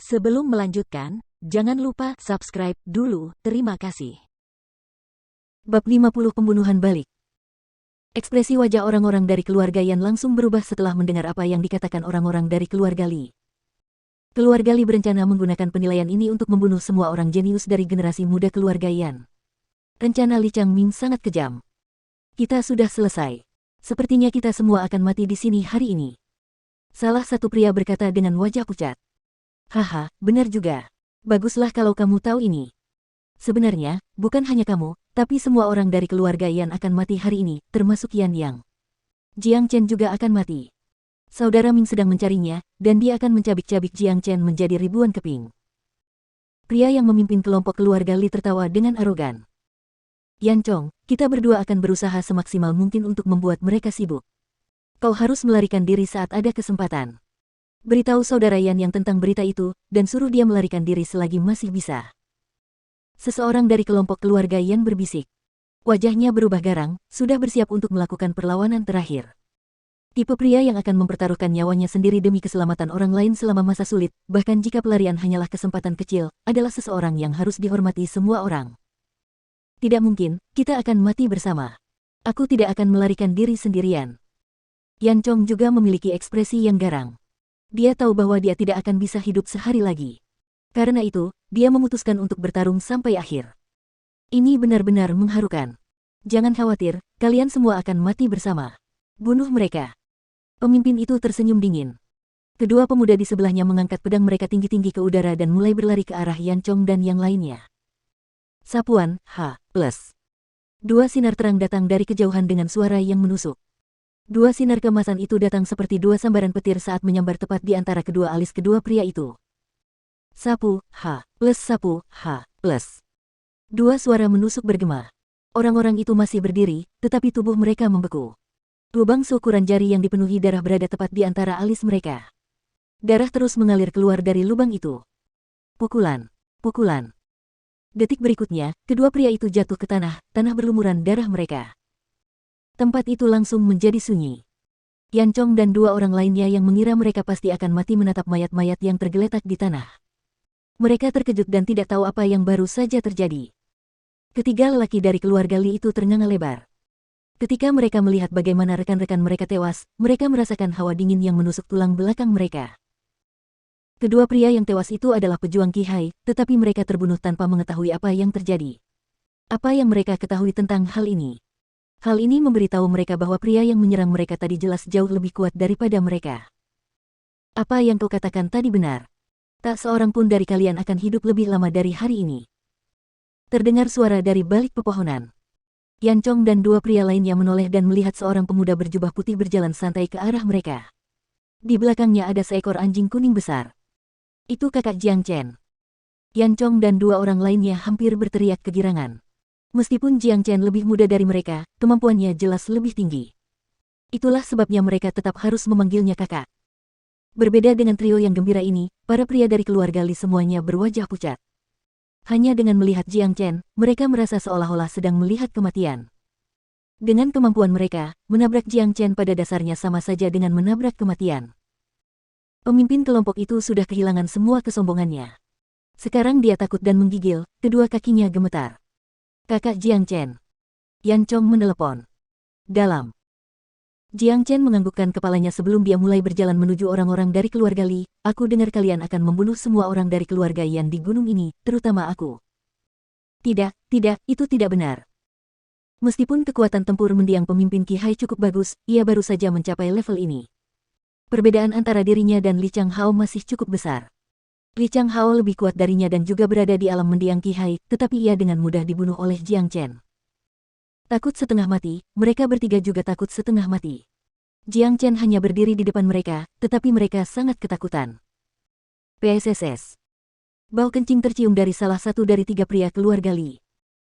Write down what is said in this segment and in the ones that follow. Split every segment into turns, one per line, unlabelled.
Sebelum melanjutkan, jangan lupa subscribe dulu, terima kasih.
Bab 50 Pembunuhan Balik. Ekspresi wajah orang-orang dari keluarga Yan langsung berubah setelah mendengar apa yang dikatakan orang-orang dari keluarga Li. Keluarga Li berencana menggunakan penilaian ini untuk membunuh semua orang jenius dari generasi muda keluarga Yan. Rencana Li Changming sangat kejam. Kita sudah selesai. Sepertinya kita semua akan mati di sini hari ini. Salah satu pria berkata dengan wajah pucat. Haha, benar juga. Baguslah kalau kamu tahu ini. Sebenarnya, bukan hanya kamu, tapi semua orang dari keluarga Yan akan mati hari ini, termasuk Yan Yang. Jiang Chen juga akan mati. Saudara Ming sedang mencarinya, dan dia akan mencabik-cabik Jiang Chen menjadi ribuan keping. Pria yang memimpin kelompok keluarga Li tertawa dengan arogan. Yan Chong, kita berdua akan berusaha semaksimal mungkin untuk membuat mereka sibuk. Kau harus melarikan diri saat ada kesempatan. Beritahu saudara Yan yang tentang berita itu, dan suruh dia melarikan diri selagi masih bisa. Seseorang dari kelompok keluarga Yan berbisik. Wajahnya berubah garang, sudah bersiap untuk melakukan perlawanan terakhir. Tipe pria yang akan mempertaruhkan nyawanya sendiri demi keselamatan orang lain selama masa sulit, bahkan jika pelarian hanyalah kesempatan kecil, adalah seseorang yang harus dihormati semua orang. Tidak mungkin, kita akan mati bersama. Aku tidak akan melarikan diri sendirian. Yan Chong juga memiliki ekspresi yang garang. Dia tahu bahwa dia tidak akan bisa hidup sehari lagi. Karena itu, dia memutuskan untuk bertarung sampai akhir. Ini benar-benar mengharukan. Jangan khawatir, kalian semua akan mati bersama. Bunuh mereka. Pemimpin itu tersenyum dingin. Kedua pemuda di sebelahnya mengangkat pedang mereka tinggi-tinggi ke udara dan mulai berlari ke arah Yan Chong dan yang lainnya. Sapuan, H+. Dua sinar terang datang dari kejauhan dengan suara yang menusuk. Dua sinar kemasan itu datang seperti dua sambaran petir saat menyambar tepat di antara kedua alis kedua pria itu. Sapu, sapu, Dua suara menusuk bergema. Orang-orang itu masih berdiri, tetapi tubuh mereka membeku. Lubang seukuran jari yang dipenuhi darah berada tepat di antara alis mereka. Darah terus mengalir keluar dari lubang itu. Pukulan, pukulan. Detik berikutnya, kedua pria itu jatuh ke tanah berlumuran darah mereka. Tempat itu langsung menjadi sunyi. Yan Chong dan dua orang lainnya yang mengira mereka pasti akan mati menatap mayat-mayat yang tergeletak di tanah. Mereka terkejut dan tidak tahu apa yang baru saja terjadi. Ketiga lelaki dari keluarga Li itu ternganga lebar. Ketika mereka melihat bagaimana rekan-rekan mereka tewas, mereka merasakan hawa dingin yang menusuk tulang belakang mereka. Kedua pria yang tewas itu adalah pejuang Qihai, tetapi mereka terbunuh tanpa mengetahui apa yang terjadi. Apa yang mereka ketahui tentang hal ini? Hal ini memberitahu mereka bahwa pria yang menyerang mereka tadi jelas jauh lebih kuat daripada mereka. Apa yang kau katakan tadi benar. Tak seorang pun dari kalian akan hidup lebih lama dari hari ini. Terdengar suara dari balik pepohonan. Yan Chong dan dua pria lainnya menoleh dan melihat seorang pemuda berjubah putih berjalan santai ke arah mereka. Di belakangnya ada seekor anjing kuning besar. Itu kakak Jiang Chen. Yan Chong dan dua orang lainnya hampir berteriak kegirangan. Meskipun Jiang Chen lebih muda dari mereka, kemampuannya jelas lebih tinggi. Itulah sebabnya mereka tetap harus memanggilnya kakak. Berbeda dengan trio yang gembira ini, para pria dari keluarga Li semuanya berwajah pucat. Hanya dengan melihat Jiang Chen, mereka merasa seolah-olah sedang melihat kematian. Dengan kemampuan mereka, menabrak Jiang Chen pada dasarnya sama saja dengan menabrak kematian. Pemimpin kelompok itu sudah kehilangan semua kesombongannya. Sekarang dia takut dan menggigil, kedua kakinya gemetar. Kakak Jiang Chen. Yan Chong menelepon. Dalam. Jiang Chen menganggukkan kepalanya sebelum dia mulai berjalan menuju orang-orang dari keluarga Li. Aku dengar kalian akan membunuh semua orang dari keluarga Yan di gunung ini, terutama aku. Tidak, itu tidak benar. Meskipun kekuatan tempur mendiang pemimpin Qihai cukup bagus, ia baru saja mencapai level ini. Perbedaan antara dirinya dan Li Changhao masih cukup besar. Li Changhao lebih kuat darinya dan juga berada di alam mendiang Qihai, tetapi ia dengan mudah dibunuh oleh Jiang Chen. Takut setengah mati, mereka bertiga juga takut setengah mati. Jiang Chen hanya berdiri di depan mereka, tetapi mereka sangat ketakutan. PSSS. Bau kencing tercium dari salah satu dari tiga pria keluarga Li.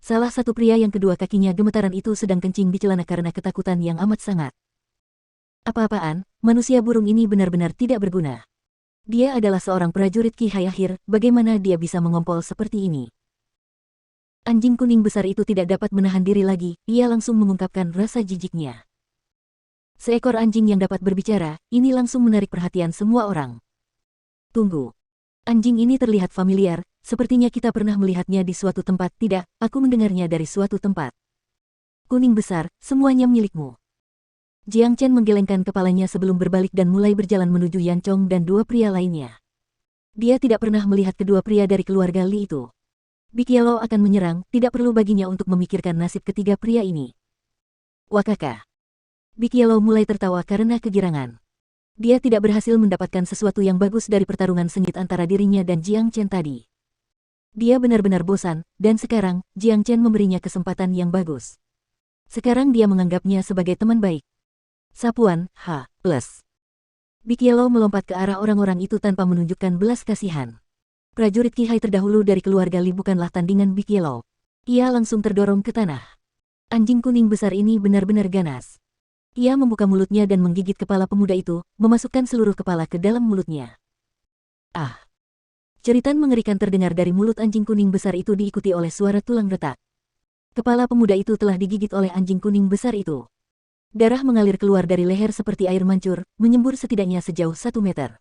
Salah satu pria yang kedua kakinya gemetaran itu sedang kencing di celana karena ketakutan yang amat sangat. Apa-apaan, manusia burung ini benar-benar tidak berguna. Dia adalah seorang prajurit Qihai akhir, bagaimana dia bisa mengompol seperti ini? Anjing kuning besar itu tidak dapat menahan diri lagi, ia langsung mengungkapkan rasa jijiknya. Seekor anjing yang dapat berbicara, ini langsung menarik perhatian semua orang. Tunggu. Anjing ini terlihat familiar, sepertinya kita pernah melihatnya di suatu tempat. Tidak, aku mendengarnya dari suatu tempat. Kuning besar, semuanya milikmu. Jiang Chen menggelengkan kepalanya sebelum berbalik dan mulai berjalan menuju Yan Chong dan dua pria lainnya. Dia tidak pernah melihat kedua pria dari keluarga Li itu. Big Yellow akan menyerang, tidak perlu baginya untuk memikirkan nasib ketiga pria ini. Wakaka. Big Yellow mulai tertawa karena kegirangan. Dia tidak berhasil mendapatkan sesuatu yang bagus dari pertarungan sengit antara dirinya dan Jiang Chen tadi. Dia benar-benar bosan, dan sekarang, Jiang Chen memberinya kesempatan yang bagus. Sekarang dia menganggapnya sebagai teman baik. Sapuan, plus. Big Yellow melompat ke arah orang-orang itu tanpa menunjukkan belas kasihan. Prajurit Qihai terdahulu dari keluarga Li bukanlah tandingan Big Yellow. Ia langsung terdorong ke tanah. Anjing kuning besar ini benar-benar ganas. Ia membuka mulutnya dan menggigit kepala pemuda itu, memasukkan seluruh kepala ke dalam mulutnya. Ah! Ceritan mengerikan terdengar dari mulut anjing kuning besar itu diikuti oleh suara tulang retak. Kepala pemuda itu telah digigit oleh anjing kuning besar itu. Darah mengalir keluar dari leher seperti air mancur, menyembur setidaknya sejauh 1 meter.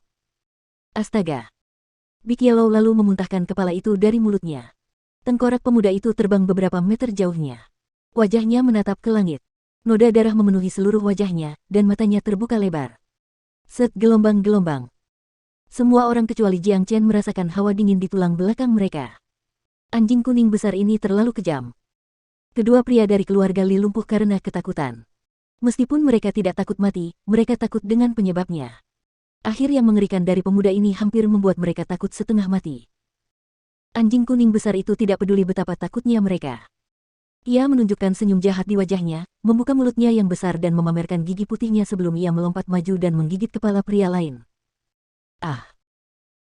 Astaga! Big Yellow lalu memuntahkan kepala itu dari mulutnya. Tengkorak pemuda itu terbang beberapa meter jauhnya. Wajahnya menatap ke langit. Noda darah memenuhi seluruh wajahnya, dan matanya terbuka lebar. Set gelombang-gelombang. Semua orang kecuali Jiang Chen merasakan hawa dingin di tulang belakang mereka. Anjing kuning besar ini terlalu kejam. Kedua pria dari keluarga Li lumpuh karena ketakutan. Meskipun mereka tidak takut mati, mereka takut dengan penyebabnya. Akhir yang mengerikan dari pemuda ini hampir membuat mereka takut setengah mati. Anjing kuning besar itu tidak peduli betapa takutnya mereka. Ia menunjukkan senyum jahat di wajahnya, membuka mulutnya yang besar dan memamerkan gigi putihnya sebelum ia melompat maju dan menggigit kepala pria lain. Ah!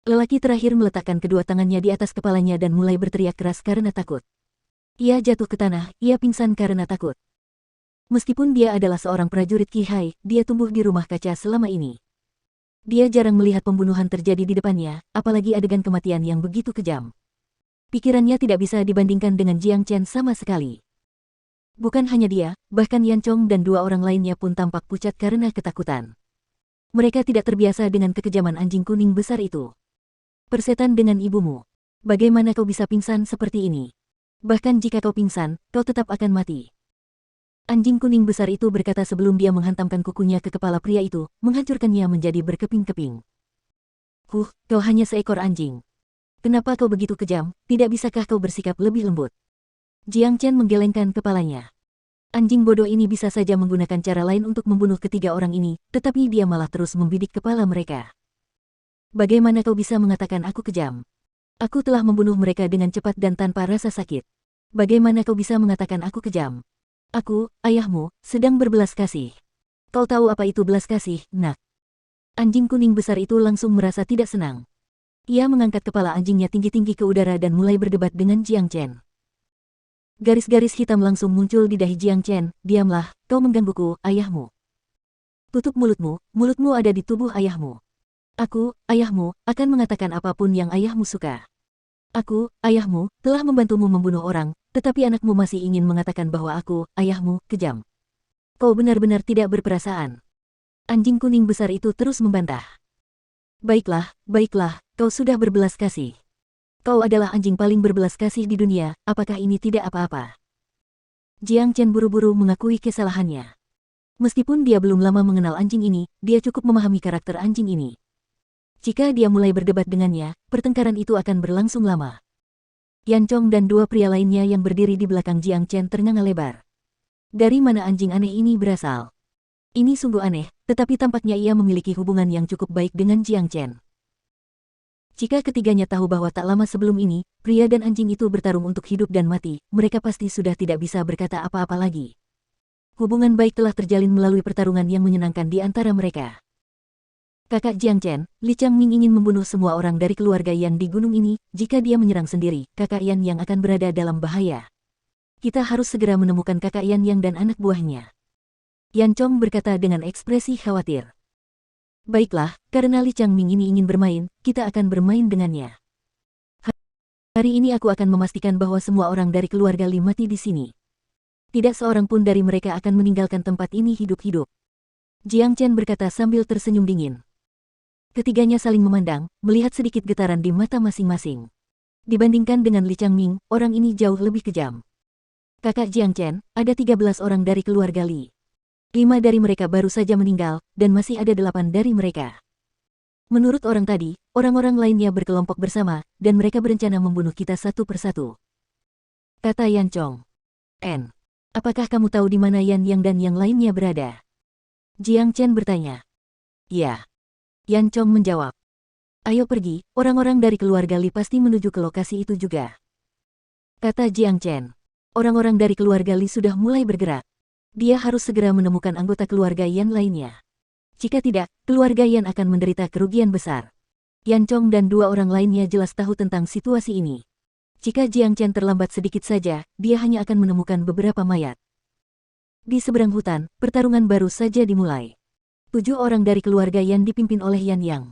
Lelaki terakhir meletakkan kedua tangannya di atas kepalanya dan mulai berteriak keras karena takut. Ia jatuh ke tanah, ia pingsan karena takut. Meskipun dia adalah seorang prajurit Qihai, dia tumbuh di rumah kaca selama ini. Dia jarang melihat pembunuhan terjadi di depannya, apalagi adegan kematian yang begitu kejam. Pikirannya tidak bisa dibandingkan dengan Jiang Chen sama sekali. Bukan hanya dia, bahkan Yan Chong dan dua orang lainnya pun tampak pucat karena ketakutan. Mereka tidak terbiasa dengan kekejaman anjing kuning besar itu. Persetan dengan ibumu. Bagaimana kau bisa pingsan seperti ini? Bahkan jika kau pingsan, kau tetap akan mati. Anjing kuning besar itu berkata sebelum dia menghantamkan kukunya ke kepala pria itu, menghancurkannya menjadi berkeping-keping. Kau hanya seekor anjing. Kenapa kau begitu kejam? Tidak bisakah kau bersikap lebih lembut? Jiang Chen menggelengkan kepalanya. Anjing bodoh ini bisa saja menggunakan cara lain untuk membunuh ketiga orang ini, tetapi dia malah terus membidik kepala mereka. Bagaimana kau bisa mengatakan aku kejam? Aku telah membunuh mereka dengan cepat dan tanpa rasa sakit. Bagaimana kau bisa mengatakan aku kejam? Aku, ayahmu, sedang berbelas kasih. Kau tahu apa itu belas kasih, nak? Anjing kuning besar itu langsung merasa tidak senang. Ia mengangkat kepala anjingnya tinggi-tinggi ke udara dan mulai berdebat dengan Jiang Chen. Garis-garis hitam langsung muncul di dahi Jiang Chen. Diamlah, kau menggangguku, ayahmu. Tutup mulutmu, mulutmu ada di tubuh ayahmu. Aku, ayahmu, akan mengatakan apapun yang ayahmu suka. Aku, ayahmu, telah membantumu membunuh orang, tetapi anakmu masih ingin mengatakan bahwa aku, ayahmu, kejam. Kau benar-benar tidak berperasaan. Anjing kuning besar itu terus membantah. Baiklah, kau sudah berbelas kasih. Kau adalah anjing paling berbelas kasih di dunia, apakah ini tidak apa-apa? Jiang Chen buru-buru mengakui kesalahannya. Meskipun dia belum lama mengenal anjing ini, dia cukup memahami karakter anjing ini. Jika dia mulai berdebat dengannya, pertengkaran itu akan berlangsung lama. Yan Chong dan dua pria lainnya yang berdiri di belakang Jiang Chen ternganga lebar. Dari mana anjing aneh ini berasal? Ini sungguh aneh, tetapi tampaknya ia memiliki hubungan yang cukup baik dengan Jiang Chen. Jika ketiganya tahu bahwa tak lama sebelum ini, pria dan anjing itu bertarung untuk hidup dan mati, mereka pasti sudah tidak bisa berkata apa-apa lagi. Hubungan baik telah terjalin melalui pertarungan yang menyenangkan di antara mereka. Kakak Jiang Chen, Li Changming ingin membunuh semua orang dari keluarga Yan di gunung ini. Jika dia menyerang sendiri, kakak Yan yang akan berada dalam bahaya. Kita harus segera menemukan kakak Yan yang dan anak buahnya. Yan Chong berkata dengan ekspresi khawatir. Baiklah, karena Li Changming ini ingin bermain, kita akan bermain dengannya. Hari ini aku akan memastikan bahwa semua orang dari keluarga Li mati di sini. Tidak seorang pun dari mereka akan meninggalkan tempat ini hidup-hidup. Jiang Chen berkata sambil tersenyum dingin. Ketiganya saling memandang, melihat sedikit getaran di mata masing-masing. Dibandingkan dengan Li Changming, orang ini jauh lebih kejam. Kakak Jiang Chen, ada 13 orang dari keluarga Li. 5 dari mereka baru saja meninggal, dan masih ada 8 dari mereka. Menurut orang tadi, orang-orang lainnya berkelompok bersama, dan mereka berencana membunuh kita satu persatu. Kata Yan Chong. Apakah kamu tahu di mana Yan Yang dan yang lainnya berada? Jiang Chen bertanya. Ya. Yan Chong menjawab. Ayo pergi, orang-orang dari keluarga Li pasti menuju ke lokasi itu juga. Kata Jiang Chen. Orang-orang dari keluarga Li sudah mulai bergerak. Dia harus segera menemukan anggota keluarga Yan lainnya. Jika tidak, keluarga Yan akan menderita kerugian besar. Yan Chong dan 2 orang lainnya jelas tahu tentang situasi ini. Jika Jiang Chen terlambat sedikit saja, dia hanya akan menemukan beberapa mayat. Di seberang hutan, pertarungan baru saja dimulai. 7 orang dari keluarga Yan dipimpin oleh Yan Yang.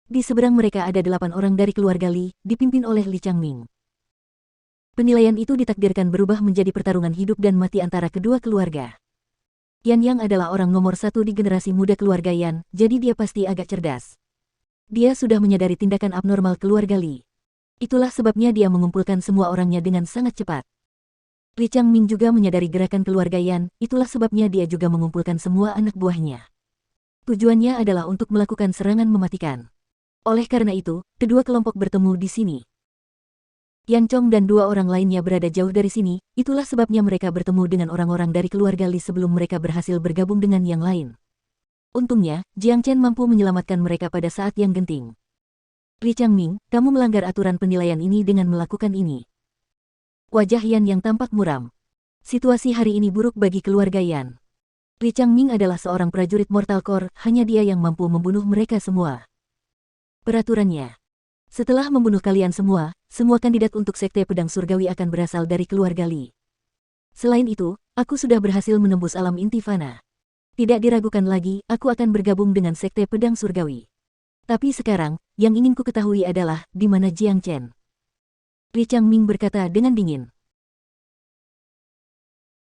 Di seberang mereka ada 8 orang dari keluarga Li, dipimpin oleh Li Changming. Penilaian itu ditakdirkan berubah menjadi pertarungan hidup dan mati antara kedua keluarga. Yan Yang adalah orang nomor 1 di generasi muda keluarga Yan, jadi dia pasti agak cerdas. Dia sudah menyadari tindakan abnormal keluarga Li. Itulah sebabnya dia mengumpulkan semua orangnya dengan sangat cepat. Li Changming juga menyadari gerakan keluarga Yan, itulah sebabnya dia juga mengumpulkan semua anak buahnya. Tujuannya adalah untuk melakukan serangan mematikan. Oleh karena itu, kedua kelompok bertemu di sini. Yan Chong dan 2 orang lainnya berada jauh dari sini, itulah sebabnya mereka bertemu dengan orang-orang dari keluarga Li sebelum mereka berhasil bergabung dengan yang lain. Untungnya, Jiang Chen mampu menyelamatkan mereka pada saat yang genting. Li Changming, kamu melanggar aturan penilaian ini dengan melakukan ini. Wajah Yan yang tampak muram. Situasi hari ini buruk bagi keluarga Yan. Li Changming adalah seorang prajurit Mortal Core, hanya dia yang mampu membunuh mereka semua. Peraturannya. Setelah membunuh kalian semua kandidat untuk Sekte Pedang Surgawi akan berasal dari keluarga Li. Selain itu, aku sudah berhasil menembus alam inti fana. Tidak diragukan lagi, aku akan bergabung dengan Sekte Pedang Surgawi. Tapi sekarang, yang ingin ku ketahui adalah, di mana Jiang Chen? Li Changming berkata dengan dingin.